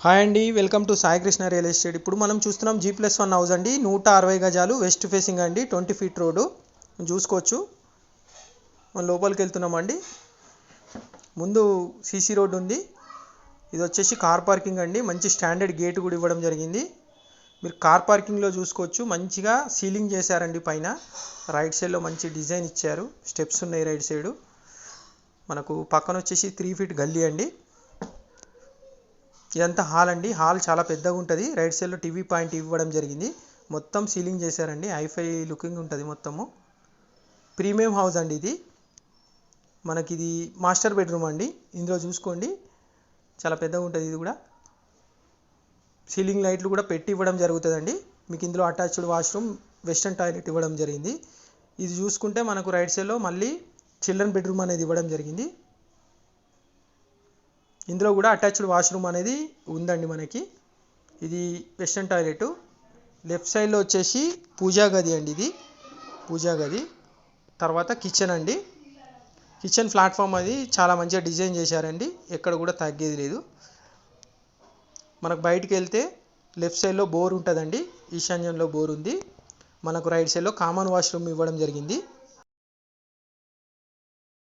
Hi అండి, welcome to Sai Krishna real estate. ఇప్పుడు మనం చూస్తున్నాం G+1 హౌస్ అండి. 160 గజాలు, వెస్ట్ ఫేసింగ్ అండి, 20 ఫీట్ రోడ్డు చూసుకోవచ్చు. మనం లోపలికి వెళ్తున్నామండి. ముందు సీసీ రోడ్డు ఉంది. ఇది వచ్చేసి కార్ పార్కింగ్ అండి. మంచి స్టాండర్డ్ గేట్ కూడా ఇవ్వడం జరిగింది. మీరు కార్ పార్కింగ్లో చూసుకోవచ్చు. మంచిగా సీలింగ్ చేశారండి. పైన రైట్ సైడ్లో మంచి డిజైన్ ఇచ్చారు. స్టెప్స్ ఉన్నాయి రైట్ సైడు. మనకు పక్కన వచ్చేసి 3 ఫీట్ గల్లీ అండి. ఇదంతా హాల్ అండి. హాల్ చాలా పెద్దగా ఉంటుంది. రైట్ సైడ్లో టీవీ పాయింట్ ఇవ్వడం జరిగింది. మొత్తం సీలింగ్ చేశారండి. హైఫై లుకింగ్ ఉంటుంది మొత్తము. ప్రీమియం హౌస్ అండి ఇది. మనకి ఇది మాస్టర్ బెడ్రూమ్ అండి. ఇందులో చూసుకోండి, చాలా పెద్దగా ఉంటుంది. ఇది కూడా సీలింగ్ లైట్లు కూడా పెట్టి ఇవ్వడం జరుగుతుందండి. మీకు ఇందులో అటాచ్డ్ వాష్రూమ్, వెస్టర్న్ టాయిలెట్ ఇవ్వడం జరిగింది. ఇది చూసుకుంటే మనకు రైట్ సైడ్లో మళ్ళీ చిల్డ్రన్ బెడ్రూమ్ అనేది ఇవ్వడం జరిగింది. ఇందులో కూడా అటాచ్డ్ వాష్రూమ్ అనేది ఉందండి మనకి. ఇది వెస్టర్న్ టాయిలెట్. లెఫ్ట్ సైడ్లో వచ్చేసి పూజా గది అండి. ఇది పూజా గది. తర్వాత కిచెన్ అండి. కిచెన్ ప్లాట్ఫామ్ అది చాలా మంచిగా డిజైన్ చేశారండి. ఎక్కడ కూడా తగ్గేది లేదు. మనకు బయటికి వెళ్తే లెఫ్ట్ సైడ్లో బోర్ ఉంటుందండి. ఈశాన్యంలో బోర్ ఉంది. మనకు రైట్ సైడ్లో కామన్ వాష్రూమ్ ఇవ్వడం జరిగింది.